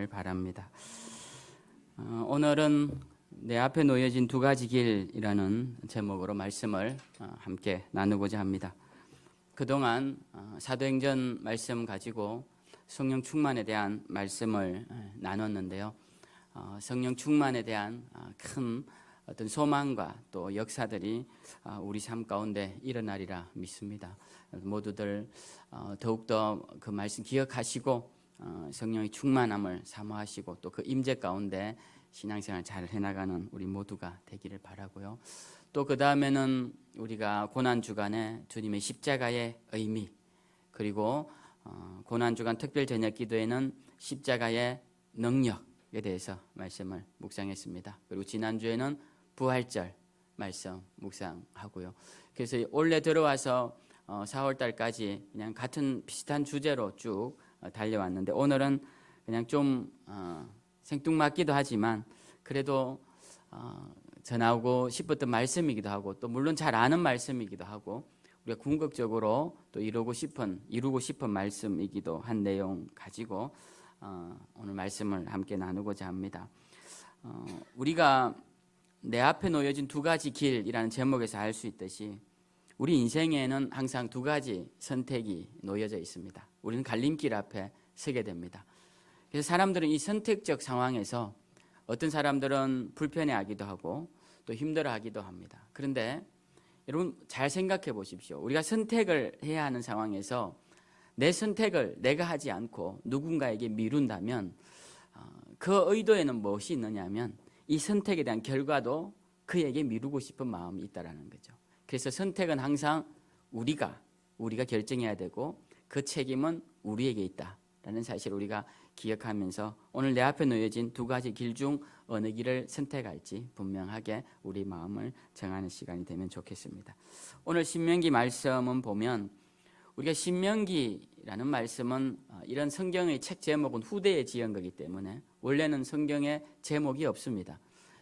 바랍니다. 오늘은 내 앞에 놓여진 두 가지 길이라는 제목으로 말씀을 함께 나누고자 합니다. 그동안 사도행전 말씀 가지고 성령 충만에 대한 말씀을 나눴는데요. 성령 충만에 대한 큰 어떤 소망과 또 역사들이 우리 삶 가운데 일어나리라 믿습니다. 모두들 더욱더 그 말씀 기억하시고 성령의 충만함을 사모하시고 또 그 임재 가운데 신앙생활 잘 해나가는 우리 모두가 되기를 바라고요. 또 그 다음에는 우리가 고난주간에 주님의 십자가의 의미, 그리고 고난주간 특별저녁 기도에는 십자가의 능력에 대해서 말씀을 묵상했습니다. 그리고 지난주에는 부활절 말씀 묵상하고요. 그래서 올해 들어와서 4월달까지 그냥 같은 비슷한 주제로 쭉 달려왔는데, 오늘은 그냥 좀 생뚱맞기도 하지만 그래도 전하고 싶었던 말씀이기도 하고, 또 물론 잘 아는 말씀이기도 하고, 우리가 궁극적으로 또 이루고 싶은 말씀이기도 한 내용 가지고 오늘 말씀을 함께 나누고자 합니다. 우리가 내 앞에 놓여진 두 가지 길이라는 제목에서 알 수 있듯이 우리 인생에는 항상 두 가지 선택이 놓여져 있습니다. 우리는 갈림길 앞에 서게 됩니다. 그래서 사람들은 이 선택적 상황에서 어떤 사람들은 불편해하기도 하고 또 힘들어하기도 합니다. 그런데 여러분 잘 생각해 보십시오. 우리가 선택을 해야 하는 상황에서 내 선택을 내가 하지 않고 누군가에게 미룬다면 그 의도에는 무엇이 있느냐면 이 선택에 대한 결과도 그에게 미루고 싶은 마음이 있다라는 거죠. 그래서 선택은 항상 우리가 결정해야 되고 그 책임은 우리에게 있다라는 사실을 우리가 기억하면서 오늘 내 앞에 놓여진 두 가지 길 중 어느 길을 선택할지 분명하게 우리 마음을 정하는 시간이 되면 좋겠습니다. 오늘 신명기 말씀은 보면, 우리가 신명기라는 말씀은 이런 성경의 책 제목은 후대에 지은 거기 때문에 원래는 성경에 제목이 없습니다.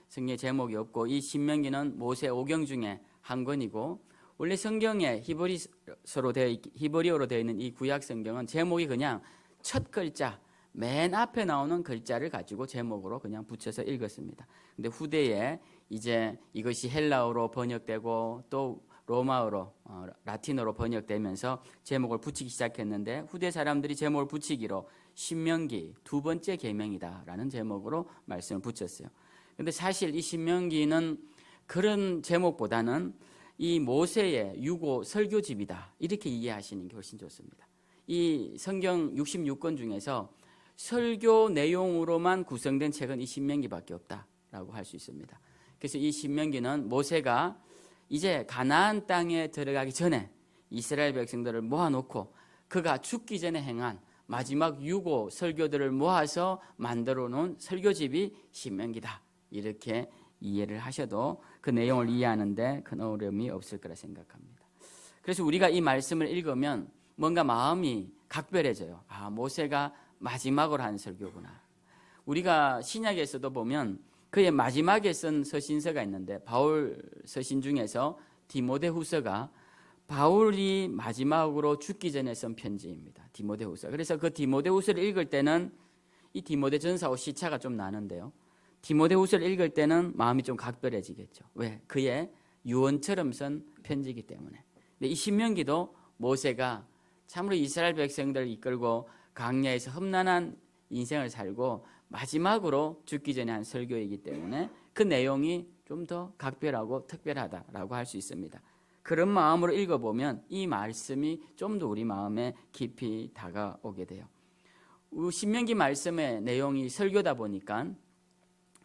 성경에 제목이 없고, 이 신명기는 모세 오경 중에 한 권이고, 원래 성경에 히브리어로 되어 있는 이 구약 성경은 제목이 그냥 첫 글자, 맨 앞에 나오는 글자를 가지고 제목으로 그냥 붙여서 읽었습니다. 근데 후대에 이제 이것이 헬라어로 번역되고 또 로마어로 라틴어로 번역되면서 제목을 붙이기 시작했는데, 후대 사람들이 제목을 붙이기로 신명기 두 번째 계명이다라는 제목으로 말씀을 붙였어요. 근데 사실 이 신명기는 그런 제목보다는 이 모세의 유고 설교집이다, 이렇게 이해하시는 게 훨씬 좋습니다. 이 성경 66권 중에서 설교 내용으로만 구성된 책은 이 신명기밖에 없다라고 할 수 있습니다. 그래서 이 신명기는 모세가 이제 가나안 땅에 들어가기 전에 이스라엘 백성들을 모아놓고 그가 죽기 전에 행한 마지막 유고 설교들을 모아서 만들어 놓은 설교집이 신명기다, 이렇게 이해를 하셔도 그 내용을 이해하는데 큰 어려움이 없을 거라 생각합니다. 그래서 우리가 이 말씀을 읽으면 뭔가 마음이 각별해져요. 모세가 마지막으로 한 설교구나. 우리가 신약에서도 보면 그의 마지막에 쓴 서신서가 있는데, 바울 서신 중에서 디모데후서가 바울이 마지막으로 죽기 전에 쓴 편지입니다. 디모데후서. 그래서 그 디모데후서를 읽을 때는 이 디모데전서하고 시차가 좀 나는데요, 디모데후서를 읽을 때는 마음이 좀 각별해지겠죠. 왜? 그의 유언처럼 쓴 편지이기 때문에. 근데 이 신명기도 모세가 참으로 이스라엘 백성들을 이끌고 광야에서 험난한 인생을 살고 마지막으로 죽기 전에 한 설교이기 때문에 그 내용이 좀 더 각별하고 특별하다라고 할 수 있습니다. 그런 마음으로 읽어보면 이 말씀이 좀 더 우리 마음에 깊이 다가오게 돼요. 신명기 말씀의 내용이 설교다 보니까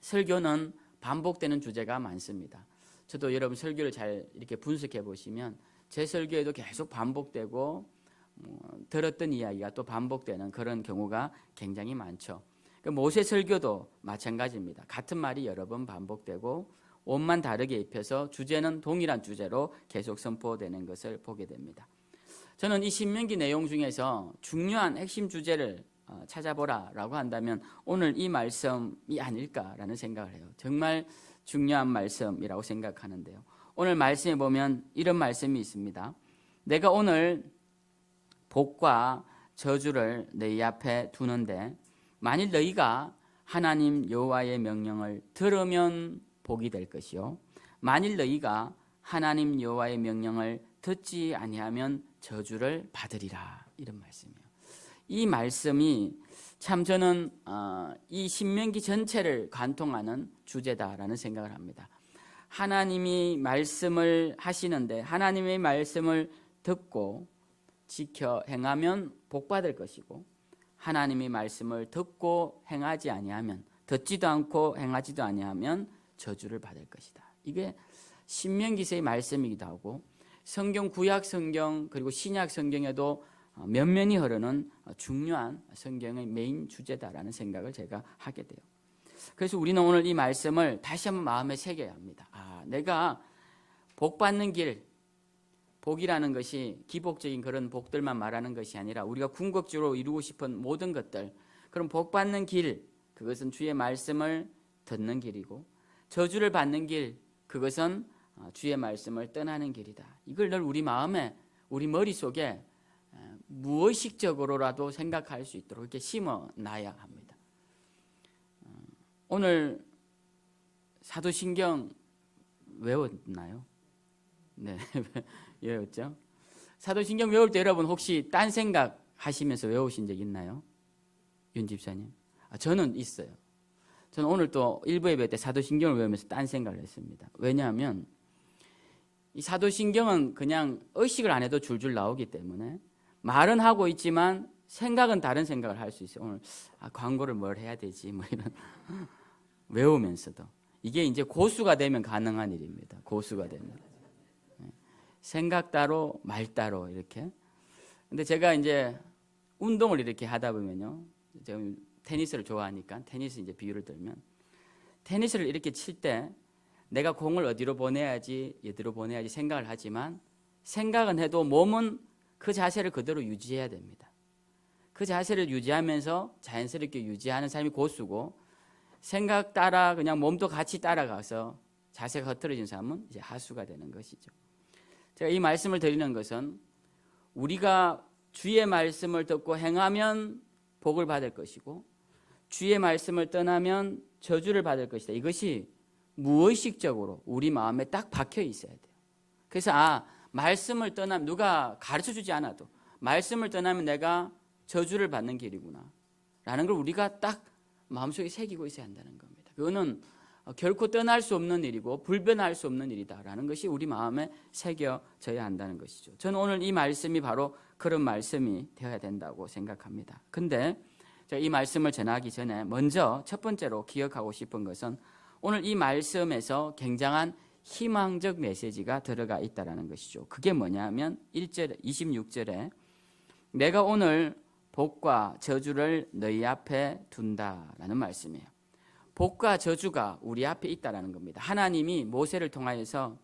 설교는 반복되는 주제가 많습니다. 저도 여러분 설교를 잘 이렇게 분석해 보시면 제 설교에도 계속 반복되고 들었던 이야기가 또 반복되는 그런 경우가 굉장히 많죠. 모세 설교도 마찬가지입니다. 같은 말이 여러 번 반복되고 옷만 다르게 입혀서 주제는 동일한 주제로 계속 선포되는 것을 보게 됩니다. 저는 이 신명기 내용 중에서 중요한 핵심 주제를 찾아보라라고 한다면 오늘 이 말씀이 아닐까라는 생각을 해요. 정말 중요한 말씀이라고 생각하는데요. 오늘 말씀에 보면 이런 말씀이 있습니다. 내가 오늘 복과 저주를 너희 앞에 두는데 만일 너희가 하나님 여호와의 명령을 들으면 복이 될 것이요 만일 너희가 하나님 여호와의 명령을 듣지 아니하면 저주를 받으리라. 이런 말씀이에요. 이 말씀이 참 저는 이 신명기 전체를 관통하는 주제다라는 생각을 합니다. 하나님이 말씀을 하시는데 하나님의 말씀을 듣고 지켜 행하면 복 받을 것이고 하나님의 말씀을 듣고 행하지 아니하면 듣지도 않고 행하지도 아니하면 저주를 받을 것이다. 이게 신명기서의 말씀이기도 하고 성경 구약 성경 그리고 신약 성경에도 면면이 흐르는 중요한 성경의 메인 주제다라는 생각을 제가 하게 돼요. 그래서 우리는 오늘 이 말씀을 다시 한번 마음에 새겨야 합니다. 내가 복 받는 길, 복이라는 것이 기복적인 그런 복들만 말하는 것이 아니라 우리가 궁극적으로 이루고 싶은 모든 것들, 그럼 복 받는 길, 그것은 주의 말씀을 듣는 길이고 저주를 받는 길, 그것은 주의 말씀을 떠나는 길이다. 이걸 늘 우리 마음에, 우리 머릿속에 무의식적으로라도 생각할 수 있도록 이렇게 심어놔야 합니다. 오늘 사도신경 외웠나요? 네, 외웠죠? 사도신경 외울 때 여러분 혹시 딴 생각 하시면서 외우신 적 있나요? 윤 집사님? 저는 있어요. 저는 오늘 또 일부 예배 때 사도신경을 외우면서 딴 생각을 했습니다. 왜냐하면 이 사도신경은 그냥 의식을 안 해도 줄줄 나오기 때문에 말은 하고 있지만 생각은 다른 생각을 할 수 있어요. 오늘 광고를 뭘 해야 되지 뭐 이런 외우면서도 이게 이제 고수가 되면 가능한 일입니다. 고수가 되면 생각 따로 말 따로 이렇게. 근데 제가 이제 운동을 이렇게 하다 보면요, 제가 테니스를 좋아하니까 테니스 이제 비유를 들면 테니스를 이렇게 칠 때 내가 공을 어디로 보내야지 어디로 보내야지 생각을 하지만 생각은 해도 몸은 그 자세를 그대로 유지해야 됩니다. 그 자세를 유지하면서 자연스럽게 유지하는 사람이 고수고 생각 따라 그냥 몸도 같이 따라가서 자세가 흐트러진 사람은 이제 하수가 되는 것이죠. 제가 이 말씀을 드리는 것은 우리가 주의 말씀을 듣고 행하면 복을 받을 것이고 주의 말씀을 떠나면 저주를 받을 것이다. 이것이 무의식적으로 우리 마음에 딱 박혀 있어야 돼요. 그래서 말씀을 떠나면 누가 가르쳐주지 않아도 말씀을 떠나면 내가 저주를 받는 길이구나 라는 걸 우리가 딱 마음속에 새기고 있어야 한다는 겁니다. 그거는 결코 떠날 수 없는 일이고 불변할 수 없는 일이다라는 것이 우리 마음에 새겨져야 한다는 것이죠. 저는 오늘 이 말씀이 바로 그런 말씀이 되어야 된다고 생각합니다. 근데 제가 이 말씀을 전하기 전에 먼저 첫 번째로 기억하고 싶은 것은 오늘 이 말씀에서 굉장한 희망적 메시지가 들어가 있다는 것이죠. 그게 뭐냐면 1절, 26절에 내가 오늘 복과 저주를 너희 앞에 둔다라는 말씀이에요. 복과 저주가 우리 앞에 있다는 겁니다. 하나님이 모세를 통하여서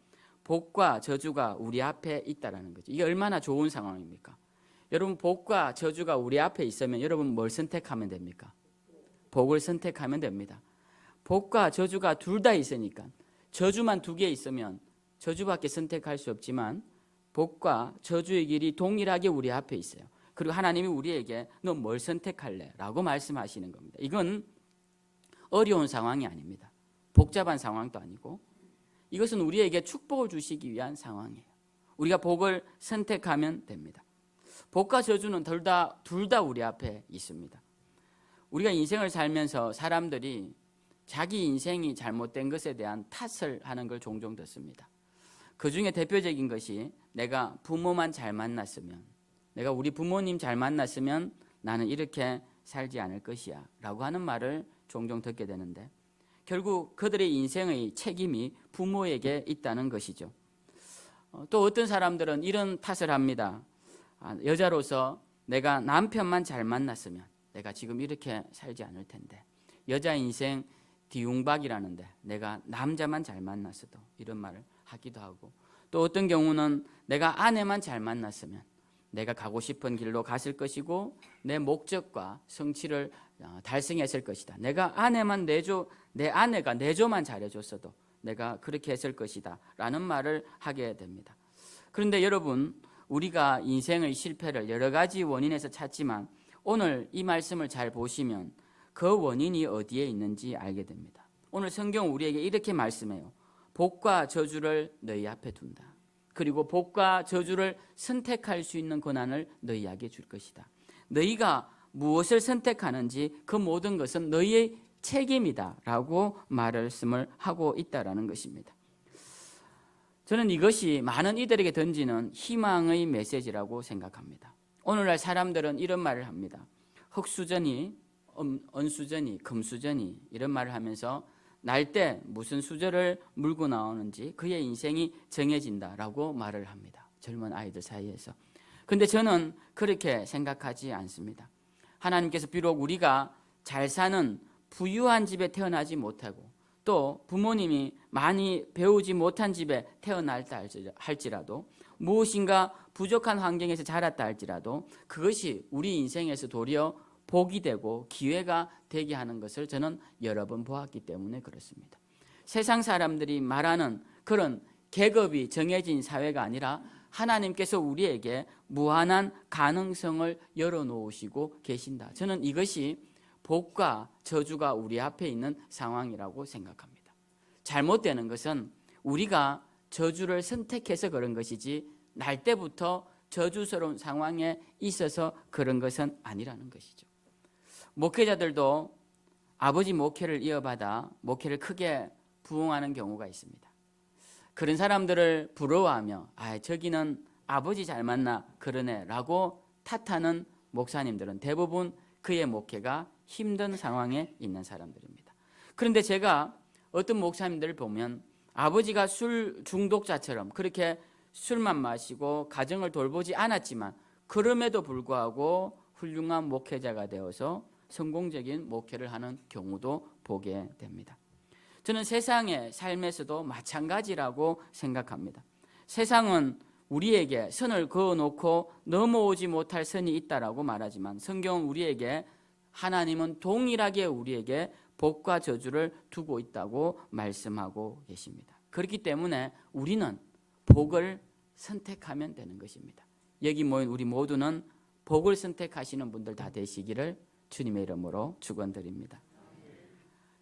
복과 저주가 우리 앞에 있다는 거죠. 이게 얼마나 좋은 상황입니까? 여러분 복과 저주가 우리 앞에 있으면 여러분 뭘 선택하면 됩니까? 복을 선택하면 됩니다. 복과 저주가 둘 다 있으니까 저주만 두 개 있으면 저주밖에 선택할 수 없지만 복과 저주의 길이 동일하게 우리 앞에 있어요. 그리고 하나님이 우리에게 너 뭘 선택할래? 라고 말씀하시는 겁니다. 이건 어려운 상황이 아닙니다. 복잡한 상황도 아니고 이것은 우리에게 축복을 주시기 위한 상황이에요. 우리가 복을 선택하면 됩니다. 복과 저주는 둘 다 우리 앞에 있습니다. 우리가 인생을 살면서 사람들이 자기 인생이 잘못된 것에 대한 탓을 하는 걸 종종 듣습니다. 그 중에 대표적인 것이 내가 부모만 잘 만났으면, 내가 우리 부모님 잘 만났으면 나는 이렇게 살지 않을 것이야 라고 하는 말을 종종 듣게 되는데 결국 그들의 인생의 책임이 부모에게 있다는 것이죠. 또 어떤 사람들은 이런 탓을 합니다. 여자로서 내가 남편만 잘 만났으면 내가 지금 이렇게 살지 않을 텐데, 여자 인생 뒤웅박이라는데 내가 남자만 잘 만났어도, 이런 말을 하기도 하고, 또 어떤 경우는 내가 아내만 잘 만났으면 내가 가고 싶은 길로 갔을 것이고 내 목적과 성취를 달성했을 것이다. 내가 내 아내가 내조만 잘해줬어도 내가 그렇게 했을 것이다 라는 말을 하게 됩니다. 그런데 여러분, 우리가 인생의 실패를 여러 가지 원인에서 찾지만 오늘 이 말씀을 잘 보시면 그 원인이 어디에 있는지 알게 됩니다. 오늘 성경 우리에게 이렇게 말씀해요. 복과 저주를 너희 앞에 둔다. 그리고 복과 저주를 선택할 수 있는 권한을 너희에게 줄 것이다. 너희가 무엇을 선택하는지 그 모든 것은 너희의 책임이다 라고 말씀을 하고 있다는 것입니다. 저는 이것이 많은 이들에게 던지는 희망의 메시지라고 생각합니다. 오늘날 사람들은 이런 말을 합니다. 흙수저니 은수저니 금수저니 이런 말을 하면서 날 때 무슨 수저를 물고 나오는지 그의 인생이 정해진다라고 말을 합니다. 젊은 아이들 사이에서. 근데 저는 그렇게 생각하지 않습니다. 하나님께서 비록 우리가 잘 사는 부유한 집에 태어나지 못하고 또 부모님이 많이 배우지 못한 집에 태어났다 할지라도 무엇인가 부족한 환경에서 자랐다 할지라도 그것이 우리 인생에서 도리어 복이 되고 기회가 되게 하는 것을 저는 여러 번 보았기 때문에 그렇습니다. 세상 사람들이 말하는 그런 계급이 정해진 사회가 아니라 하나님께서 우리에게 무한한 가능성을 열어놓으시고 계신다. 저는 이것이 복과 저주가 우리 앞에 있는 상황이라고 생각합니다. 잘못되는 것은 우리가 저주를 선택해서 그런 것이지 날 때부터 저주스러운 상황에 있어서 그런 것은 아니라는 것이죠. 목회자들도 아버지 목회를 이어받아 목회를 크게 부흥하는 경우가 있습니다. 그런 사람들을 부러워하며 저기는 아버지 잘 만나 그러네 라고 탓하는 목사님들은 대부분 그의 목회가 힘든 상황에 있는 사람들입니다. 그런데 제가 어떤 목사님들을 보면 아버지가 술 중독자처럼 그렇게 술만 마시고 가정을 돌보지 않았지만 그럼에도 불구하고 훌륭한 목회자가 되어서 성공적인 목회를 하는 경우도 보게 됩니다. 저는 세상의 삶에서도 마찬가지라고 생각합니다. 세상은 우리에게 선을 그어놓고 넘어오지 못할 선이 있다라고 말하지만 성경은 우리에게 하나님은 동일하게 우리에게 복과 저주를 두고 있다고 말씀하고 계십니다. 그렇기 때문에 우리는 복을 선택하면 되는 것입니다. 여기 모인 우리 모두는 복을 선택하시는 분들 다 되시기를 주님의 이름으로 축원드립니다.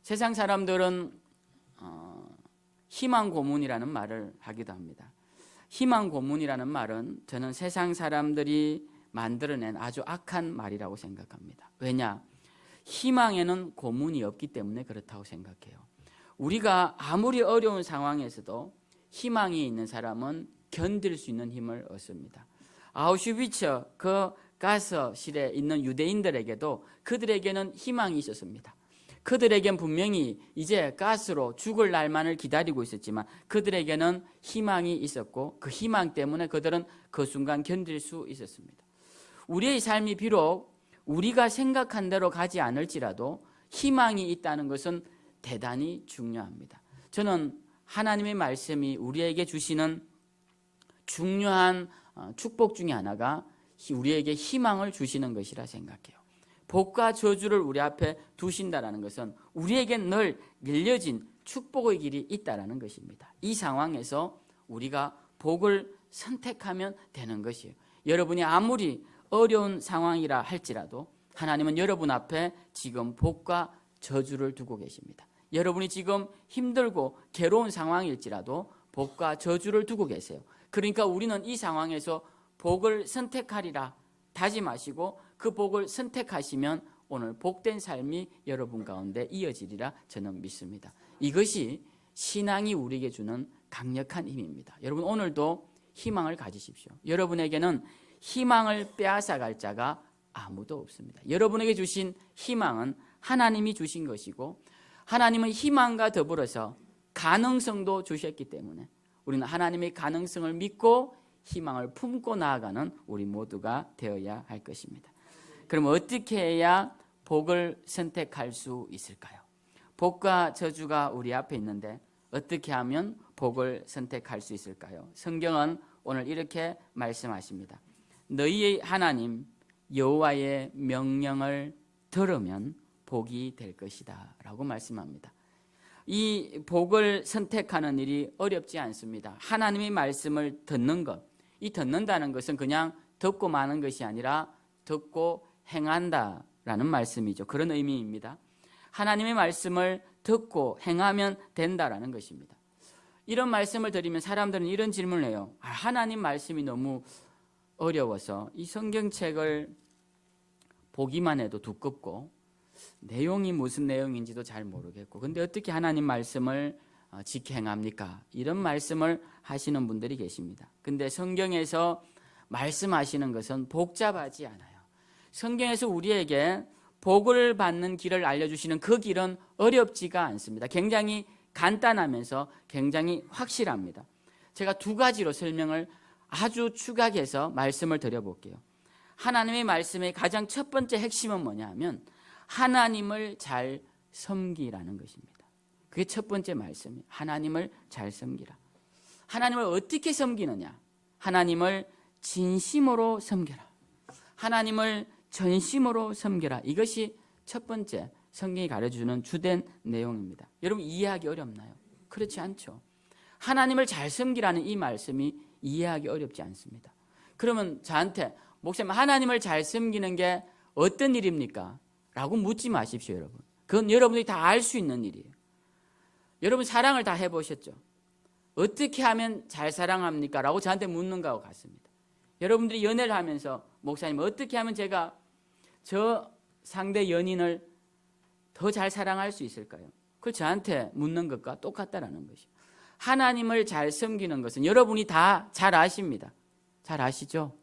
세상 사람들은 희망 고문이라는 말을 하기도 합니다. 희망 고문이라는 말은 저는 세상 사람들이 만들어낸 아주 악한 말이라고 생각합니다. 왜냐? 희망에는 고문이 없기 때문에 그렇다고 생각해요. 우리가 아무리 어려운 상황에서도 희망이 있는 사람은 견딜 수 있는 힘을 얻습니다. 아우슈비츠 그 가스실에 있는 유대인들에게도 그들에게는 희망이 있었습니다. 그들에겐 분명히 이제 가스로 죽을 날만을 기다리고 있었지만 그들에게는 희망이 있었고 그 희망 때문에 그들은 그 순간 견딜 수 있었습니다. 우리의 삶이 비록 우리가 생각한 대로 가지 않을지라도 희망이 있다는 것은 대단히 중요합니다. 저는 하나님의 말씀이 우리에게 주시는 중요한 축복 중에 하나가 우리에게 희망을 주시는 것이라 생각해요. 복과 저주를 우리 앞에 두신다는 것은 우리에겐 늘 열려진 축복의 길이 있다는 것입니다. 이 상황에서 우리가 복을 선택하면 되는 것이에요. 여러분이 아무리 어려운 상황이라 할지라도 하나님은 여러분 앞에 지금 복과 저주를 두고 계십니다. 여러분이 지금 힘들고 괴로운 상황일지라도 복과 저주를 두고 계세요. 그러니까 우리는 이 상황에서 복을 선택하리라 다짐하시고 그 복을 선택하시면 오늘 복된 삶이 여러분 가운데 이어지리라 저는 믿습니다. 이것이 신앙이 우리에게 주는 강력한 힘입니다. 여러분 오늘도 희망을 가지십시오. 여러분에게는 희망을 빼앗아갈 자가 아무도 없습니다. 여러분에게 주신 희망은 하나님이 주신 것이고 하나님은 희망과 더불어서 가능성도 주셨기 때문에 우리는 하나님의 가능성을 믿고 희망을 품고 나아가는 우리 모두가 되어야 할 것입니다. 그럼 어떻게 해야 복을 선택할 수 있을까요? 복과 저주가 우리 앞에 있는데 어떻게 하면 복을 선택할 수 있을까요? 성경은 오늘 이렇게 말씀하십니다. 너희의 하나님 여호와의 명령을 들으면 복이 될 것이다 라고 말씀합니다. 이 복을 선택하는 일이 어렵지 않습니다. 하나님의 말씀을 듣는 것, 이 듣는다는 것은 그냥 듣고 마는 것이 아니라 듣고 행한다라는 말씀이죠. 그런 의미입니다. 하나님의 말씀을 듣고 행하면 된다라는 것입니다. 이런 말씀을 드리면 사람들은 이런 질문을 해요. 하나님 말씀이 너무 어려워서 이 성경책을 보기만 해도 두껍고 내용이 무슨 내용인지도 잘 모르겠고 근데 어떻게 하나님 말씀을 직행합니까? 이런 말씀을 하시는 분들이 계십니다. 근데 성경에서 말씀하시는 것은 복잡하지 않아요. 성경에서 우리에게 복을 받는 길을 알려주시는 그 길은 어렵지가 않습니다. 굉장히 간단하면서 굉장히 확실합니다. 제가 두 가지로 설명을 아주 추각해서 말씀을 드려볼게요. 하나님의 말씀의 가장 첫 번째 핵심은 뭐냐 하면 하나님을 잘 섬기라는 것입니다. 그게 첫 번째 말씀이에요. 하나님을 잘 섬기라. 하나님을 어떻게 섬기느냐? 하나님을 진심으로 섬겨라. 하나님을 전심으로 섬겨라. 이것이 첫 번째 성경이 가르쳐주는 주된 내용입니다. 여러분 이해하기 어렵나요? 그렇지 않죠. 하나님을 잘 섬기라는 이 말씀이 이해하기 어렵지 않습니다. 그러면 저한테 목사님 하나님을 잘 섬기는 게 어떤 일입니까? 라고 묻지 마십시오. 여러분. 그건 여러분들이 다 알 수 있는 일이에요. 여러분 사랑을 다 해보셨죠? 어떻게 하면 잘 사랑합니까? 라고 저한테 묻는 거하고 같습니다. 여러분들이 연애를 하면서 목사님 어떻게 하면 제가 저 상대 연인을 더 잘 사랑할 수 있을까요? 그걸 저한테 묻는 것과 똑같다라는 것이죠. 하나님을 잘 섬기는 것은 여러분이 다 잘 아십니다. 잘 아시죠?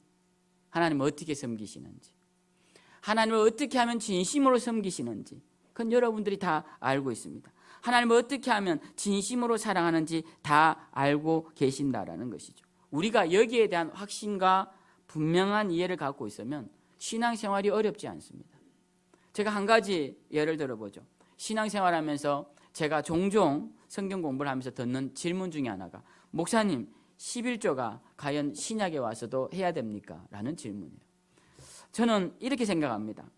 하나님을 어떻게 섬기시는지, 하나님을 어떻게 하면 진심으로 섬기시는지 그건 여러분들이 다 알고 있습니다. 하나님을 어떻게 하면 진심으로 사랑하는지 다 알고 계신다라는 것이죠. 우리가 여기에 대한 확신과 분명한 이해를 갖고 있으면 신앙생활이 어렵지 않습니다. 제가 한 가지 예를 들어보죠. 신앙생활하면서 제가 종종 성경 공부를 하면서 듣는 질문 중에 하나가 목사님 11조가 과연 신약에 와서도 해야 됩니까? 라는 질문이에요. 저는 이렇게 생각합니다.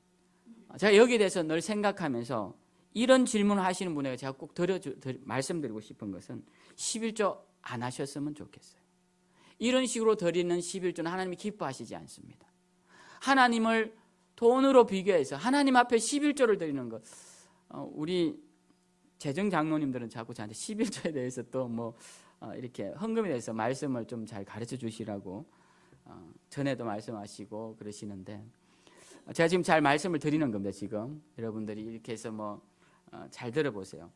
제가 여기에 대해서 늘 생각하면서 이런 질문을 하시는 분에게 제가 꼭 말씀드리고 싶은 것은 11조 안 하셨으면 좋겠어요. 이런 식으로 드리는 11조는 하나님이 기뻐하시지 않습니다. 하나님을 돈으로 비교해서 하나님 앞에 11조를 드리는 것, 우리 재정 장로님들은 자꾸 저한테 11조에 대해서 또 뭐 이렇게 헌금에 대해서 말씀을 좀 잘 가르쳐 주시라고 전에도 말씀하시고 그러시는데 제가 지금 잘 말씀을 드리는 겁니다. 지금 여러분들이 이렇게 해서 뭐 잘 들어보세요.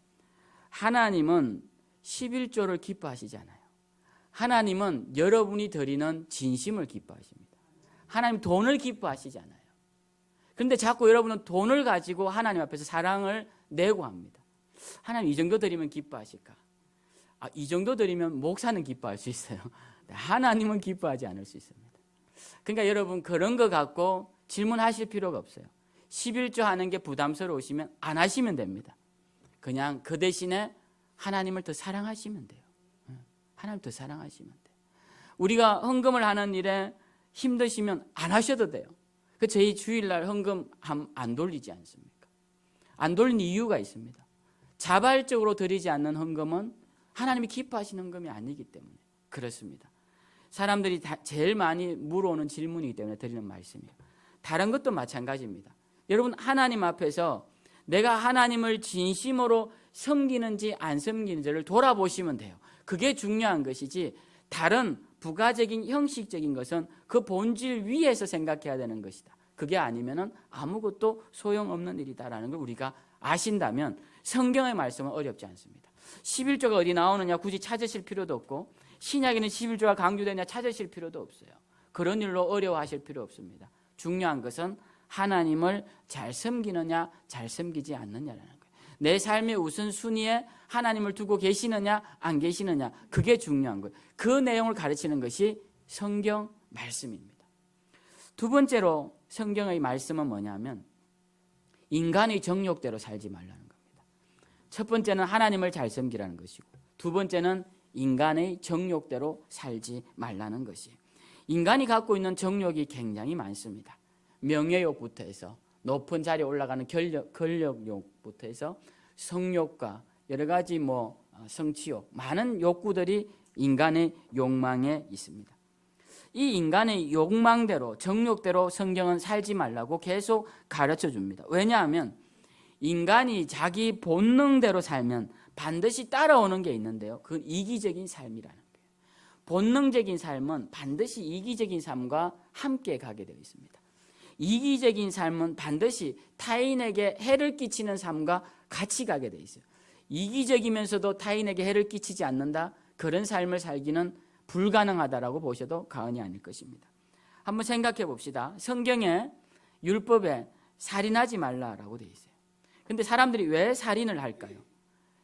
하나님은 11조를 기뻐하시지 않아요. 하나님은 여러분이 드리는 진심을 기뻐하십니다. 하나님 돈을 기뻐하시지 않아요. 그런데 자꾸 여러분은 돈을 가지고 하나님 앞에서 사랑을 내고 합니다. 하나님 이 정도 드리면 기뻐하실까? 이 정도 드리면 목사는 기뻐할 수 있어요. 하나님은 기뻐하지 않을 수 있습니다. 그러니까 여러분 그런 거 갖고 질문하실 필요가 없어요. 11조 하는 게 부담스러우시면 안 하시면 됩니다. 그냥 그 대신에 하나님을 더 사랑하시면 돼요. 하나님 더 사랑하시면 돼요. 우리가 헌금을 하는 일에 힘드시면 안 하셔도 돼요. 저희 주일날 헌금 안 돌리지 않습니까? 안 돌리는 이유가 있습니다. 자발적으로 드리지 않는 헌금은 하나님이 기뻐하시는 헌금이 아니기 때문에 그렇습니다. 사람들이 제일 많이 물어오는 질문이기 때문에 드리는 말씀이에요. 다른 것도 마찬가지입니다. 여러분 하나님 앞에서 내가 하나님을 진심으로 섬기는지 안 섬기는지를 돌아보시면 돼요. 그게 중요한 것이지 다른 부가적인 형식적인 것은 그 본질 위에서 생각해야 되는 것이다. 그게 아니면은 아무것도 소용없는 일이다라는 걸 우리가 아신다면 성경의 말씀은 어렵지 않습니다. 11조가 어디 나오느냐 굳이 찾으실 필요도 없고 신약에는 11조가 강조되느냐 찾으실 필요도 없어요. 그런 일로 어려워하실 필요 없습니다. 중요한 것은 하나님을 잘 섬기느냐 잘 섬기지 않느냐라는 거예요. 내 삶의 우선순위에 하나님을 두고 계시느냐 안 계시느냐 그게 중요한 거예요. 그 내용을 가르치는 것이 성경 말씀입니다. 두 번째로 성경의 말씀은 뭐냐면 인간의 정욕대로 살지 말라는 겁니다. 첫 번째는 하나님을 잘 섬기라는 것이고 두 번째는 인간의 정욕대로 살지 말라는 것이에요. 인간이 갖고 있는 정욕이 굉장히 많습니다. 명예욕부터 해서 높은 자리에 올라가는 권력욕부터 해서 성욕과 여러 가지 성취욕 많은 욕구들이 인간의 욕망에 있습니다. 이 인간의 욕망대로 정욕대로 성경은 살지 말라고 계속 가르쳐 줍니다. 왜냐하면 인간이 자기 본능대로 살면 반드시 따라오는 게 있는데요. 그건 이기적인 삶이라는 거예요. 본능적인 삶은 반드시 이기적인 삶과 함께 가게 되어 있습니다. 이기적인 삶은 반드시 타인에게 해를 끼치는 삶과 같이 가게 되어 있어요. 이기적이면서도 타인에게 해를 끼치지 않는다? 그런 삶을 살기는 불가능하다라고 보셔도 과언이 아닐 것입니다. 한번 생각해 봅시다. 성경에 율법에 살인하지 말라라고 되어 있어요. 근데 사람들이 왜 살인을 할까요?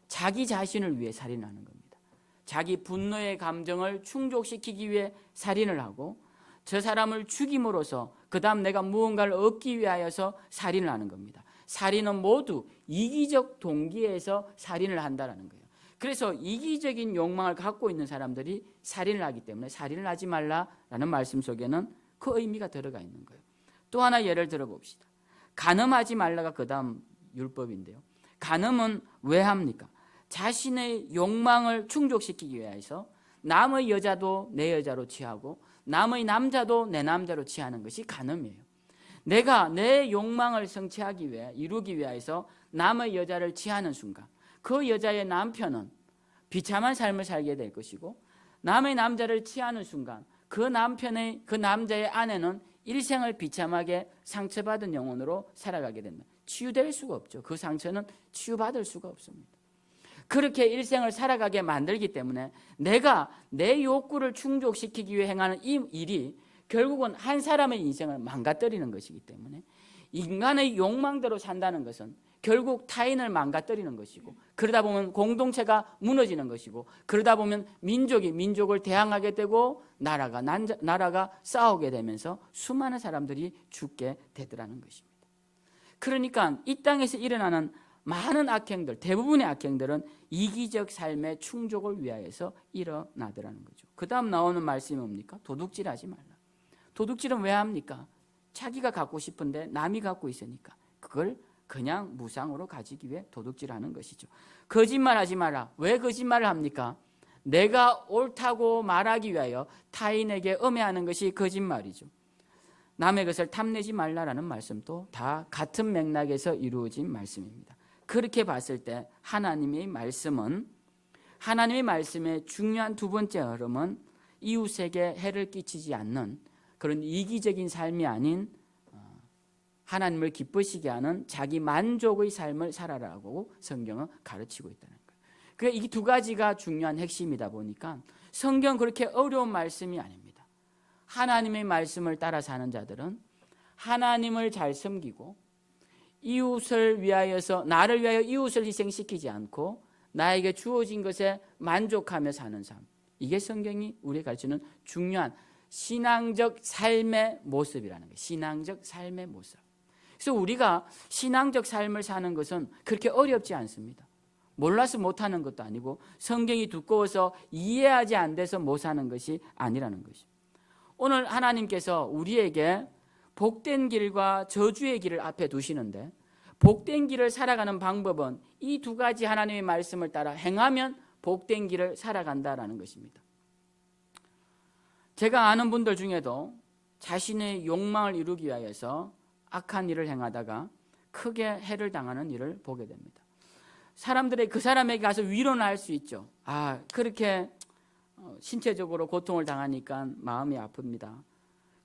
자기 자신을 위해 살인하는 겁니다. 자기 분노의 감정을 충족시키기 위해 살인을 하고 저 사람을 죽임으로써 그 다음 내가 무언가를 얻기 위하여서 살인을 하는 겁니다. 살인은 모두 이기적 동기에서 살인을 한다는 거예요. 그래서 이기적인 욕망을 갖고 있는 사람들이 살인을 하기 때문에 살인을 하지 말라라는 말씀 속에는 그 의미가 들어가 있는 거예요. 또 하나 예를 들어봅시다. 간음하지 말라가 그 다음 율법인데요. 간음은 왜 합니까? 자신의 욕망을 충족시키기 위해서 남의 여자도 내 여자로 취하고 남의 남자도 내 남자로 취하는 것이 간음이에요. 내가 내 욕망을 성취하기 위해 이루기 위해서 남의 여자를 취하는 순간 그 여자의 남편은 비참한 삶을 살게 될 것이고 남의 남자를 취하는 순간 그 남자의 아내는 일생을 비참하게 상처받은 영혼으로 살아가게 됩니다. 치유될 수가 없죠. 그 상처는 치유받을 수가 없습니다. 그렇게 일생을 살아가게 만들기 때문에 내가 내 욕구를 충족시키기 위해 행하는 이 일이 결국은 한 사람의 인생을 망가뜨리는 것이기 때문에 인간의 욕망대로 산다는 것은 결국 타인을 망가뜨리는 것이고 그러다 보면 공동체가 무너지는 것이고 그러다 보면 민족이 민족을 대항하게 되고 나라가 싸우게 되면서 수많은 사람들이 죽게 되더라는 것입니다. 그러니까 이 땅에서 일어나는 많은 악행들, 대부분의 악행들은 이기적 삶의 충족을 위하여서 일어나더라는 거죠. 그 다음 나오는 말씀이 뭡니까? 도둑질하지 말라. 도둑질은 왜 합니까? 자기가 갖고 싶은데 남이 갖고 있으니까 그걸 그냥 무상으로 가지기 위해 도둑질하는 것이죠. 거짓말하지 마라. 왜 거짓말을 합니까? 내가 옳다고 말하기 위하여 타인에게 음해하는 것이 거짓말이죠. 남의 것을 탐내지 말라라는 말씀도 다 같은 맥락에서 이루어진 말씀입니다. 그렇게 봤을 때 하나님의 말씀의 중요한 두 번째 흐름은 이웃에게 해를 끼치지 않는 그런 이기적인 삶이 아닌 하나님을 기쁘시게 하는 자기 만족의 삶을 살아라고 성경은 가르치고 있다는 거예요. 그러니까 이 두 가지가 중요한 핵심이다 보니까 성경 그렇게 어려운 말씀이 아닙니다. 하나님의 말씀을 따라 사는 자들은 하나님을 잘 섬기고 이웃을 위하여서 나를 위하여 이웃을 희생시키지 않고 나에게 주어진 것에 만족하며 사는 삶. 이게 성경이 우리에게 가르치는 중요한 신앙적 삶의 모습이라는 거예요. 신앙적 삶의 모습. 그래서 우리가 신앙적 삶을 사는 것은 그렇게 어렵지 않습니다. 몰라서 못하는 것도 아니고 성경이 두꺼워서 이해하지 안 돼서 못 사는 것이 아니라는 것입니다. 오늘 하나님께서 우리에게 복된 길과 저주의 길을 앞에 두시는데 복된 길을 살아가는 방법은 이 두 가지 하나님의 말씀을 따라 행하면 복된 길을 살아간다라는 것입니다. 제가 아는 분들 중에도 자신의 욕망을 이루기 위해서 악한 일을 행하다가 크게 해를 당하는 일을 보게 됩니다. 그 사람에게 가서 위로는 할 수 있죠. 그렇게 신체적으로 고통을 당하니까 마음이 아픕니다.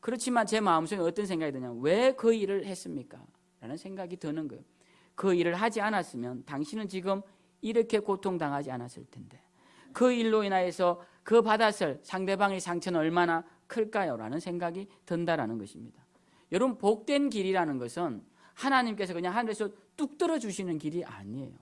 그렇지만 제 마음속에 어떤 생각이 드냐면 왜 그 일을 했습니까? 라는 생각이 드는 거예요. 그 일을 하지 않았으면 당신은 지금 이렇게 고통당하지 않았을 텐데 그 일로 인하여서 그 받았을 상대방의 상처는 얼마나 클까요? 라는 생각이 든다라는 것입니다. 여러분 복된 길이라는 것은 하나님께서 그냥 하늘에서 뚝 떨어주시는 길이 아니에요.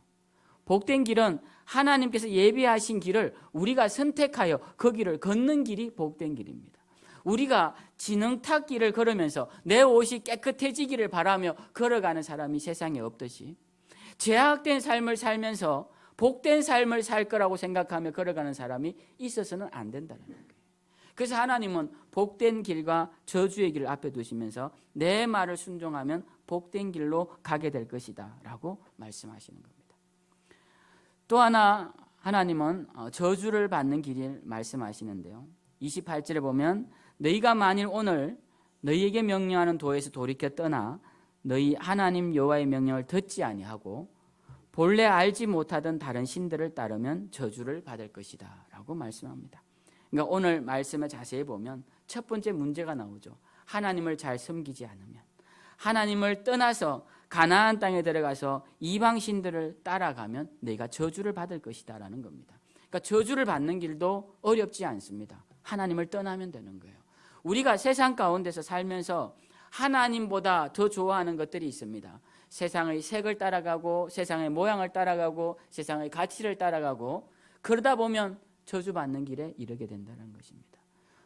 복된 길은 하나님께서 예비하신 길을 우리가 선택하여 그 길을 걷는 길이 복된 길입니다. 우리가 진흙탕 길을 걸으면서 내 옷이 깨끗해지기를 바라며 걸어가는 사람이 세상에 없듯이 죄악된 삶을 살면서 복된 삶을 살 거라고 생각하며 걸어가는 사람이 있어서는 안 된다는 거예요. 그래서 하나님은 복된 길과 저주의 길을 앞에 두시면서 내 말을 순종하면 복된 길로 가게 될 것이다 라고 말씀하시는 겁니다. 또 하나 하나님은 저주를 받는 길을 말씀하시는데요. 28절에 보면 너희가 만일 오늘 너희에게 명령하는 도에서 돌이켜 떠나 너희 하나님 여호와의 명령을 듣지 아니하고 본래 알지 못하던 다른 신들을 따르면 저주를 받을 것이다 라고 말씀합니다. 그러니까 오늘 말씀을 자세히 보면 첫 번째 문제가 나오죠. 하나님을 잘 섬기지 않으면, 하나님을 떠나서 가나안 땅에 들어가서 이방 신들을 따라가면 너희가 저주를 받을 것이다 라는 겁니다. 그러니까 저주를 받는 길도 어렵지 않습니다. 하나님을 떠나면 되는 거예요. 우리가 세상 가운데서 살면서 하나님보다 더 좋아하는 것들이 있습니다. 세상의 색을 따라가고 세상의 모양을 따라가고 세상의 가치를 따라가고 그러다 보면 저주받는 길에 이르게 된다는 것입니다.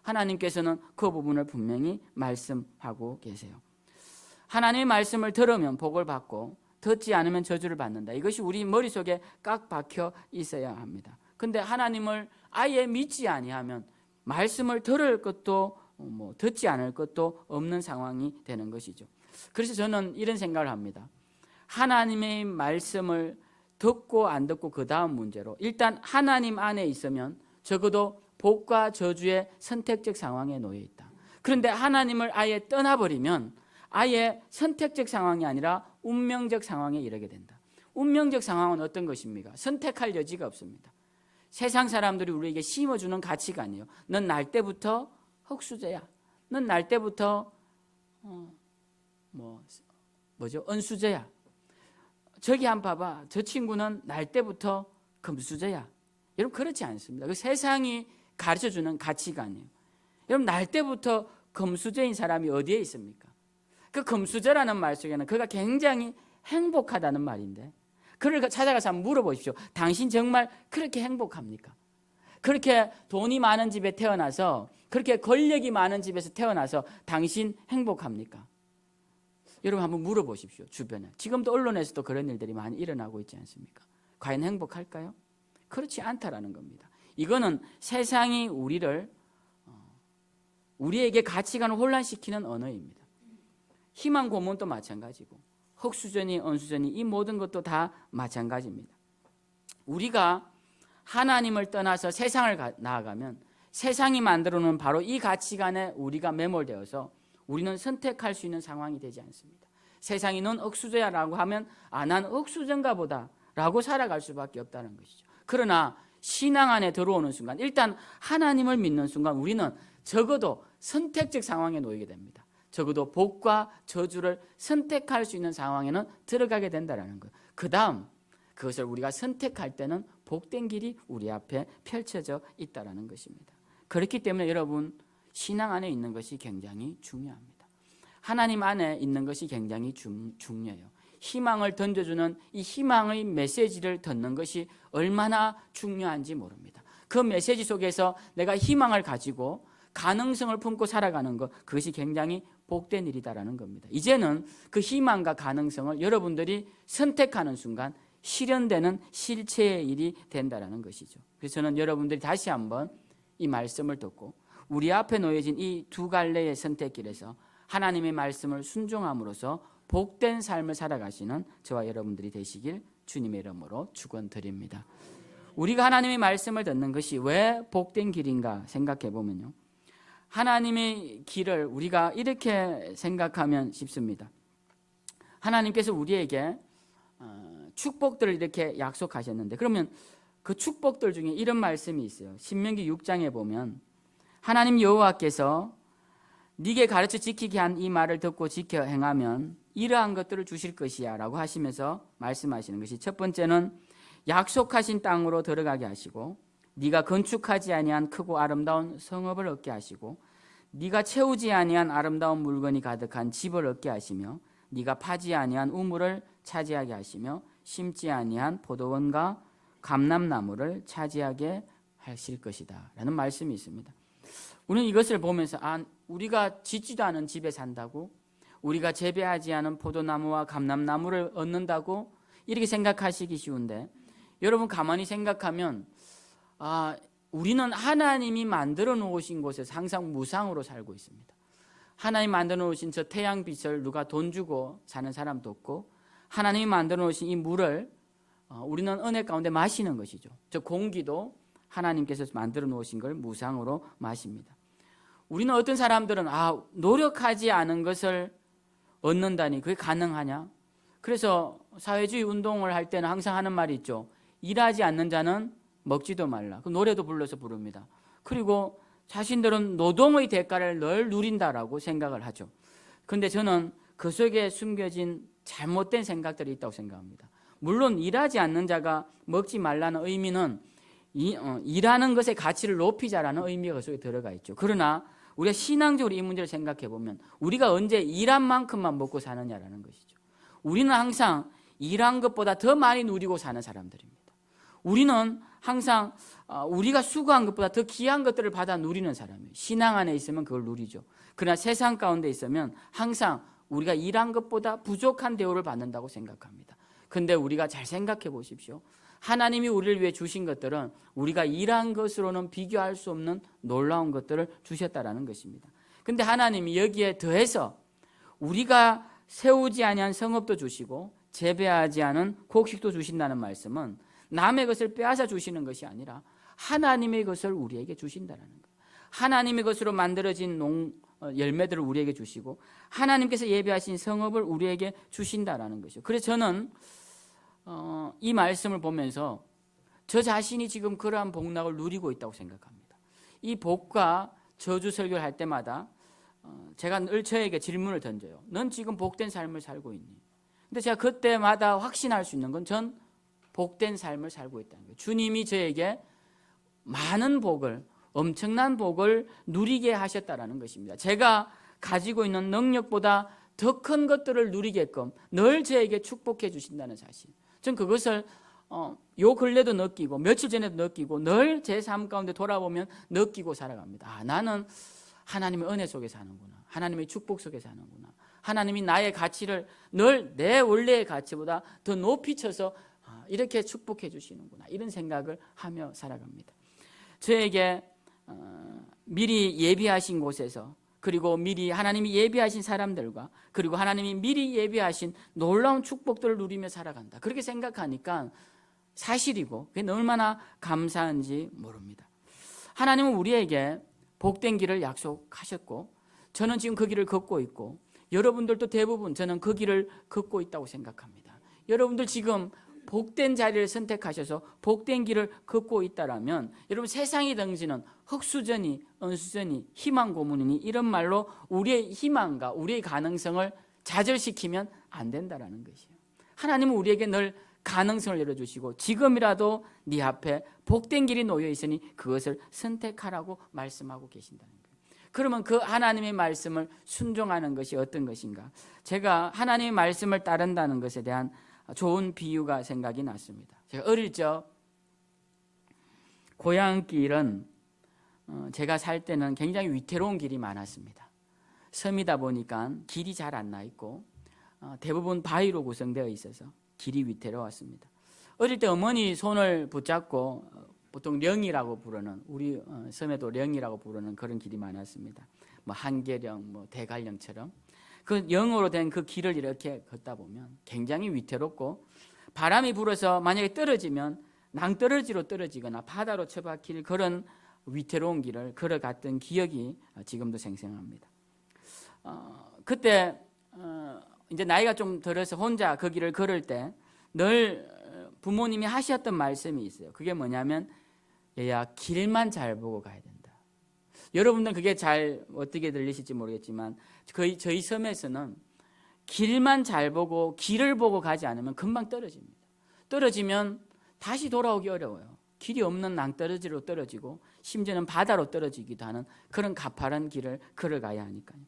하나님께서는 그 부분을 분명히 말씀하고 계세요. 하나님의 말씀을 들으면 복을 받고 듣지 않으면 저주를 받는다. 이것이 우리 머릿속에 꽉 박혀 있어야 합니다. 근데 하나님을 아예 믿지 아니하면 말씀을 들을 것도 듣지 않을 것도 없는 상황이 되는 것이죠. 그래서 저는 이런 생각을 합니다. 하나님의 말씀을 듣고 안 듣고 그 다음 문제로 일단 하나님 안에 있으면 적어도 복과 저주의 선택적 상황에 놓여 있다. 그런데 하나님을 아예 떠나버리면 아예 선택적 상황이 아니라 운명적 상황에 이르게 된다. 운명적 상황은 어떤 것입니까? 선택할 여지가 없습니다. 세상 사람들이 우리에게 심어주는 가치관이에요. 넌 날 때부터 흙수저야. 넌 날 때부터 은수저야. 저기 한번 봐봐. 저 친구는 날 때부터 금수저야. 여러분 그렇지 않습니다. 그 세상이 가르쳐주는 가치관이에요. 여러분 날 때부터 금수저인 사람이 어디에 있습니까? 그 금수저라는 말 속에는 그가 굉장히 행복하다는 말인데 그를 찾아가서 한번 물어보십시오. 당신 정말 그렇게 행복합니까? 그렇게 돈이 많은 집에 태어나서 그렇게 권력이 많은 집에서 태어나서 당신 행복합니까? 여러분 한번 물어보십시오. 주변에. 지금도 언론에서도 그런 일들이 많이 일어나고 있지 않습니까? 과연 행복할까요? 그렇지 않다라는 겁니다. 이거는 세상이 우리에게 가치관을 혼란시키는 언어입니다. 희망 고문도 마찬가지고 흙수저니 은수저니 이 모든 것도 다 마찬가지입니다. 우리가 하나님을 떠나서 세상을 나아가면 세상이 만들어놓은 바로 이 가치관에 우리가 매몰되어서 우리는 선택할 수 있는 상황이 되지 않습니다. 세상이 넌 흙수저야라고 하면 난 흙수저인가 보다 라고 살아갈 수밖에 없다는 것이죠. 그러나 신앙 안에 들어오는 순간 일단 하나님을 믿는 순간 우리는 적어도 선택적 상황에 놓이게 됩니다. 적어도 복과 저주를 선택할 수 있는 상황에는 들어가게 된다는 거예요. 그 다음 그것을 우리가 선택할 때는 복된 길이 우리 앞에 펼쳐져 있다는 것입니다. 그렇기 때문에 여러분 신앙 안에 있는 것이 굉장히 중요합니다. 하나님 안에 있는 것이 굉장히 중요해요. 희망을 던져주는 이 희망의 메시지를 듣는 것이 얼마나 중요한지 모릅니다. 그 메시지 속에서 내가 희망을 가지고 가능성을 품고 살아가는 것, 그것이 굉장히 복된 일이다라는 겁니다. 이제는 그 희망과 가능성을 여러분들이 선택하는 순간 실현되는 실체의 일이 된다라는 것이죠. 그래서 저는 여러분들이 다시 한번 이 말씀을 듣고 우리 앞에 놓여진 이 두 갈래의 선택길에서 하나님의 말씀을 순종함으로써 복된 삶을 살아가시는 저와 여러분들이 되시길 주님의 이름으로 축원드립니다. 우리가 하나님의 말씀을 듣는 것이 왜 복된 길인가 생각해 보면요. 하나님의 길을 우리가 이렇게 생각하면 쉽습니다. 하나님께서 우리에게 축복들을 이렇게 약속하셨는데 그러면 그 축복들 중에 이런 말씀이 있어요. 신명기 6장에 보면 하나님 여호와께서 네게 가르쳐 지키게 한 이 말을 듣고 지켜 행하면 이러한 것들을 주실 것이야 라고 하시면서 말씀하시는 것이 첫 번째는 약속하신 땅으로 들어가게 하시고 네가 건축하지 아니한 크고 아름다운 성읍을 얻게 하시고 네가 채우지 아니한 아름다운 물건이 가득한 집을 얻게 하시며 네가 파지 아니한 우물을 차지하게 하시며 심지 아니한 포도원과 감람나무를 차지하게 하실 것이다 라는 말씀이 있습니다. 우리는 이것을 보면서 우리가 짓지도 않은 집에 산다고? 우리가 재배하지 않은 포도나무와 감람나무를 얻는다고? 이렇게 생각하시기 쉬운데 여러분 가만히 생각하면 우리는 하나님이 만들어 놓으신 곳에서 항상 무상으로 살고 있습니다. 하나님이 만들어 놓으신 저 태양빛을 누가 돈 주고 사는 사람도 없고 하나님이 만들어 놓으신 이 물을 우리는 은혜 가운데 마시는 것이죠. 저 공기도 하나님께서 만들어 놓으신 걸 무상으로 마십니다. 우리는 어떤 사람들은 노력하지 않은 것을 얻는다니 그게 가능하냐? 그래서 사회주의 운동을 할 때는 항상 하는 말이 있죠. 일하지 않는 자는 먹지도 말라. 그 노래도 불러서 부릅니다. 그리고 자신들은 노동의 대가를 늘 누린다라고 생각을 하죠. 그런데 저는 그 속에 숨겨진 잘못된 생각들이 있다고 생각합니다. 물론 일하지 않는 자가 먹지 말라는 의미는 일하는 것의 가치를 높이자라는 의미가 그 속에 들어가 있죠. 그러나 우리가 신앙적으로 이 문제를 생각해 보면 우리가 언제 일한 만큼만 먹고 사느냐라는 것이죠. 우리는 항상 일한 것보다 더 많이 누리고 사는 사람들입니다. 우리는 항상 우리가 수고한 것보다 더 귀한 것들을 받아 누리는 사람이에요. 신앙 안에 있으면 그걸 누리죠. 그러나 세상 가운데 있으면 항상 우리가 일한 것보다 부족한 대우를 받는다고 생각합니다. 그런데 우리가 잘 생각해 보십시오. 하나님이 우리를 위해 주신 것들은 우리가 일한 것으로는 비교할 수 없는 놀라운 것들을 주셨다라는 것입니다. 그런데 하나님이 여기에 더해서 우리가 세우지 아니한 성읍도 주시고 재배하지 않은 곡식도 주신다는 말씀은 남의 것을 빼앗아 주시는 것이 아니라 하나님의 것을 우리에게 주신다는 거예요. 하나님의 것으로 만들어진 열매들을 우리에게 주시고 하나님께서 예비하신 성읍을 우리에게 주신다라는 것이죠. 그래서 저는 이 말씀을 보면서 저 자신이 지금 그러한 복락을 누리고 있다고 생각합니다. 이 복과 저주 설교를 할 때마다 제가 늘 저에게 질문을 던져요. 넌 지금 복된 삶을 살고 있니? 근데 제가 그때마다 확신할 수 있는 건 전 복된 삶을 살고 있다는 거예요. 주님이 저에게 많은 복을, 엄청난 복을 누리게 하셨다라는 것입니다. 제가 가지고 있는 능력보다 더 큰 것들을 누리게끔 늘 저에게 축복해 주신다는 사실. 전 그것을 요 근래도 느끼고 며칠 전에도 느끼고 늘 제 삶 가운데 돌아보면 느끼고 살아갑니다. 나는 하나님의 은혜 속에 사는구나. 하나님의 축복 속에 사는구나. 하나님이 나의 가치를 늘 내 원래의 가치보다 더 높이 쳐서 이렇게 축복해 주시는구나. 이런 생각을 하며 살아갑니다. 저에게 미리 예비하신 곳에서 그리고 미리 하나님이 예비하신 사람들과 그리고 하나님이 미리 예비하신 놀라운 축복들을 누리며 살아간다. 그렇게 생각하니까 사실이고 그게 얼마나 감사한지 모릅니다. 하나님은 우리에게 복된 길을 약속하셨고 저는 지금 그 길을 걷고 있고 여러분들도 대부분 저는 그 길을 걷고 있다고 생각합니다. 여러분들 지금 복된 자리를 선택하셔서 복된 길을 걷고 있다라면 여러분 세상이 던지는 흑수저니 은수저니 희망 고문이니 이런 말로 우리의 희망과 우리의 가능성을 좌절시키면 안 된다라는 것이에요. 하나님은 우리에게 늘 가능성을 열어주시고 지금이라도 네 앞에 복된 길이 놓여 있으니 그것을 선택하라고 말씀하고 계신다는 거예요. 그러면 그 하나님의 말씀을 순종하는 것이 어떤 것인가? 제가 하나님의 말씀을 따른다는 것에 대한 좋은 비유가 생각이 났습니다. 제가 어릴 적 고향길은 제가 살 때는 굉장히 위태로운 길이 많았습니다. 섬이다 보니까 길이 잘 안 나 있고 대부분 바위로 구성되어 있어서 길이 위태로웠습니다. 어릴 때 어머니 손을 붙잡고 보통 령이라고 부르는 우리 섬에도 령이라고 부르는 그런 길이 많았습니다. 뭐 한계령, 뭐 대관령처럼 그 영어로 된 그 길을 이렇게 걷다 보면 굉장히 위태롭고 바람이 불어서 만약에 떨어지면 낭떠러지로 떨어지거나 바다로 처박힐 그런 위태로운 길을 걸어갔던 기억이 지금도 생생합니다. 그때 이제 나이가 좀 들어서 혼자 그 길을 걸을 때 늘 부모님이 하셨던 말씀이 있어요. 그게 뭐냐면 얘야 길만 잘 보고 가야 된다. 여러분들은 그게 잘 어떻게 들리실지 모르겠지만 저희 섬에서는 길만 잘 보고 길을 보고 가지 않으면 금방 떨어집니다. 떨어지면 다시 돌아오기 어려워요. 길이 없는 낭떠러지로 떨어지고 심지어는 바다로 떨어지기도 하는 그런 가파른 길을 걸어가야 하니까요.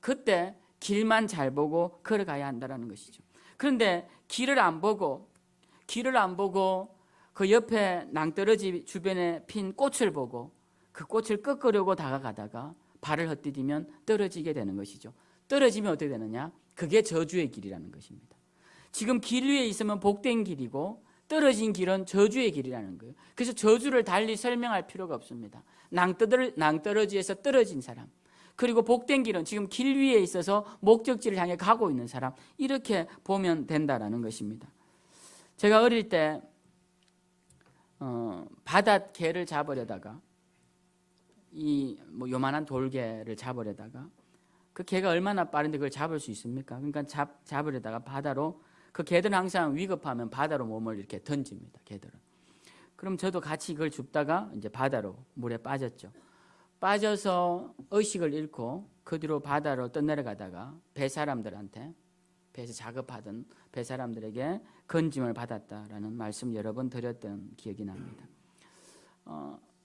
그때 길만 잘 보고 걸어가야 한다는 것이죠. 그런데 길을 안 보고 그 옆에 낭떠러지 주변에 핀 꽃을 보고 그 꽃을 꺾으려고 다가가다가 발을 헛디디면 떨어지게 되는 것이죠. 떨어지면 어떻게 되느냐? 그게 저주의 길이라는 것입니다. 지금 길 위에 있으면 복된 길이고 떨어진 길은 저주의 길이라는 거예요. 그래서 저주를 달리 설명할 필요가 없습니다. 낭떠러지에서 떨어진 사람, 그리고 복된 길은 지금 길 위에 있어서 목적지를 향해 가고 있는 사람, 이렇게 보면 된다라는 것입니다. 제가 어릴 때 바닷개를 잡으려다가 이 요만한 돌개를 잡으려다가 그 개가 얼마나 빠른데 그걸 잡을 수 있습니까? 그러니까 잡으려다가 바다로, 그 개들은 항상 위급하면 바다로 몸을 이렇게 던집니다. 개들은. 그럼 저도 같이 그걸 줍다가 이제 바다로 물에 빠졌죠. 빠져서 의식을 잃고 그 뒤로 바다로 떠내려가다가 배 사람들한테, 배에서 작업하던 배 사람들에게 건짐을 받았다라는 말씀 여러 번 드렸던 기억이 납니다.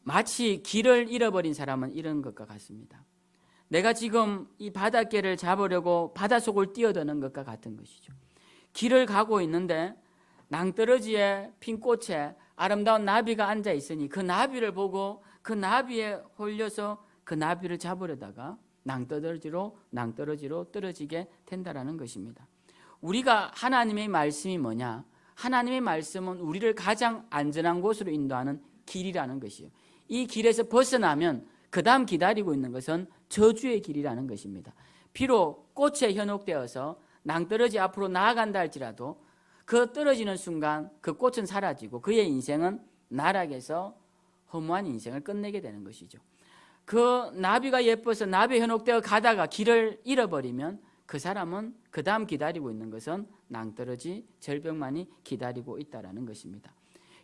마치 길을 잃어버린 사람은 이런 것과 같습니다. 내가 지금 이 바닷개를 잡으려고 바닷속을 뛰어드는 것과 같은 것이죠. 길을 가고 있는데 낭떠러지에 핀 꽃에 아름다운 나비가 앉아 있으니 그 나비를 보고 그 나비에 홀려서 그 나비를 잡으려다가 낭떠러지로 떨어지게 된다라는 것입니다. 우리가 하나님의 말씀이 뭐냐? 하나님의 말씀은 우리를 가장 안전한 곳으로 인도하는 길이라는 것이요. 이 길에서 벗어나면 그 다음 기다리고 있는 것은 저주의 길이라는 것입니다. 비록 꽃에 현혹되어서 낭떠러지 앞으로 나아간다 할지라도 그 떨어지는 순간 그 꽃은 사라지고 그의 인생은 나락에서 허무한 인생을 끝내게 되는 것이죠. 그 나비가 예뻐서 나비에 현혹되어 가다가 길을 잃어버리면 그 사람은 그 다음 기다리고 있는 것은 낭떠러지, 절벽만이 기다리고 있다는 것입니다.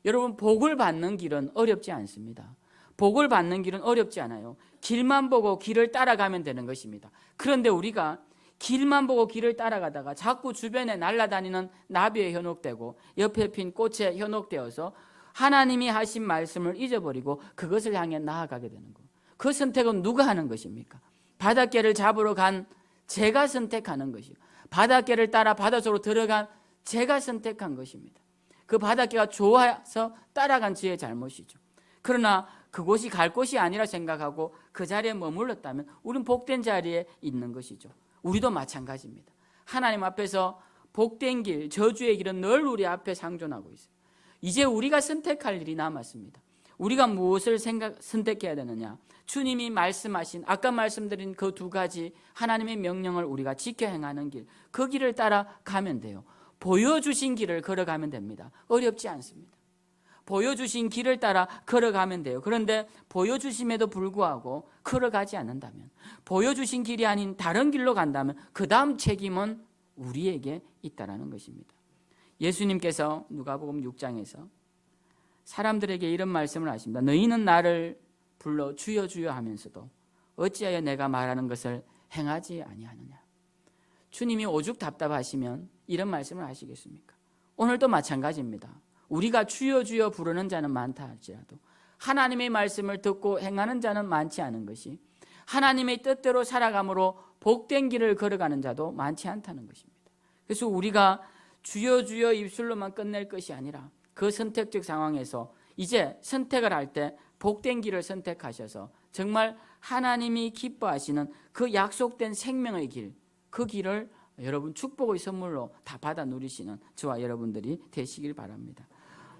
여러분, 복을 받는 길은 어렵지 않습니다. 복을 받는 길은 어렵지 않아요. 길만 보고 길을 따라가면 되는 것입니다. 그런데 우리가 길만 보고 길을 따라가다가 자꾸 주변에 날아다니는 나비에 현혹되고 옆에 핀 꽃에 현혹되어서 하나님이 하신 말씀을 잊어버리고 그것을 향해 나아가게 되는 거예요. 그 선택은 누가 하는 것입니까? 바닷개를 잡으러 간 제가 선택하는 것이요. 바닷개를 따라 바닷속으로 들어간 제가 선택한 것입니다. 그 바닷개가 좋아서 따라간 저의 잘못이죠. 그러나 그곳이 갈 곳이 아니라 생각하고 그 자리에 머물렀다면 우리는 복된 자리에 있는 것이죠. 우리도 마찬가지입니다. 하나님 앞에서 복된 길, 저주의 길은 늘 우리 앞에 상존하고 있어요. 이제 우리가 선택할 일이 남았습니다. 우리가 무엇을 선택해야 되느냐? 주님이 말씀하신, 아까 말씀드린 그 두 가지 하나님의 명령을 우리가 지켜 행하는 길, 그 길을 따라 가면 돼요. 보여주신 길을 걸어가면 됩니다. 어렵지 않습니다. 보여주신 길을 따라 걸어가면 돼요. 그런데 보여주심에도 불구하고 걸어가지 않는다면, 보여주신 길이 아닌 다른 길로 간다면 그 다음 책임은 우리에게 있다는 것입니다. 예수님께서 누가복음 6장에서 사람들에게 이런 말씀을 하십니다. 너희는 나를 불러 주여 주여 하면서도 어찌하여 내가 말하는 것을 행하지 아니하느냐. 주님이 오죽 답답하시면 이런 말씀을 하시겠습니까? 오늘도 마찬가지입니다. 우리가 주여 주여 부르는 자는 많다 할지라도 하나님의 말씀을 듣고 행하는 자는 많지 않은 것이, 하나님의 뜻대로 살아감으로 복된 길을 걸어가는 자도 많지 않다는 것입니다. 그래서 우리가 주여 주여 입술로만 끝낼 것이 아니라 그 선택적 상황에서 이제 선택을 할 때 복된 길을 선택하셔서 정말 하나님이 기뻐하시는 그 약속된 생명의 길, 그 길을 여러분 축복의 선물로 다 받아 누리시는 저와 여러분들이 되시길 바랍니다.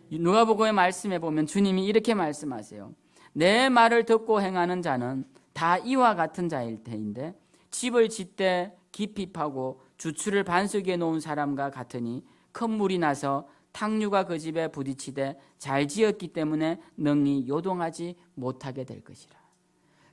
누가복음의 말씀에 보면 주님이 이렇게 말씀하세요. 내 말을 듣고 행하는 자는 다 이와 같은 자일 테인데 집을 짓되 깊이 파고 주추를 반석에 놓은 사람과 같으니 큰 물이 나서 탕류가 그 집에 부딪히되 잘 지었기 때문에 능히 요동하지 못하게 될 것이라.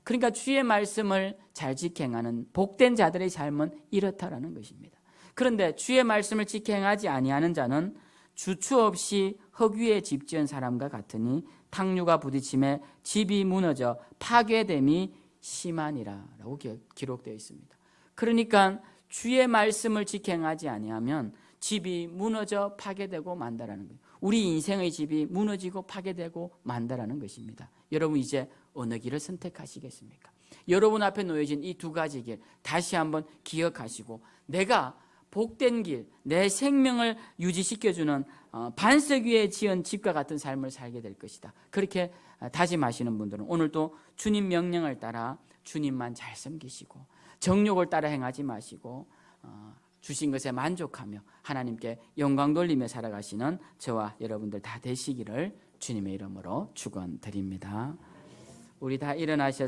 그러니까 주의 말씀을 잘 지켜 행하는 복된 자들의 삶은 이렇다라는 것입니다. 그런데 주의 말씀을 지켜 행하지 아니하는 자는 주추 없이 흙 위에 집 지은 사람과 같으니 탕류가 부딪힘에 집이 무너져 파괴됨이 심하니라라고 기록되어 있습니다. 그러니까 주의 말씀을 지켜 행하지 아니하면 집이 무너져 파괴되고 만다라는 거예요. 우리 인생의 집이 무너지고 파괴되고 만다라는 것입니다. 여러분 이제 어느 길을 선택하시겠습니까? 여러분 앞에 놓여진 이 두 가지 길 다시 한번 기억하시고 내가 복된 길, 내 생명을 유지시켜주는 반석 위에 지은 집과 같은 삶을 살게 될 것이다. 그렇게 다짐하시는 분들은 오늘도 주님 명령을 따라 주님만 잘 섬기시고 정욕을 따라 행하지 마시고 주신 것에 만족하며 하나님께 영광 돌리며 살아가시는 저와 여러분들 다 되시기를 주님의 이름으로 축원드립니다. 우리 다 일어나셔서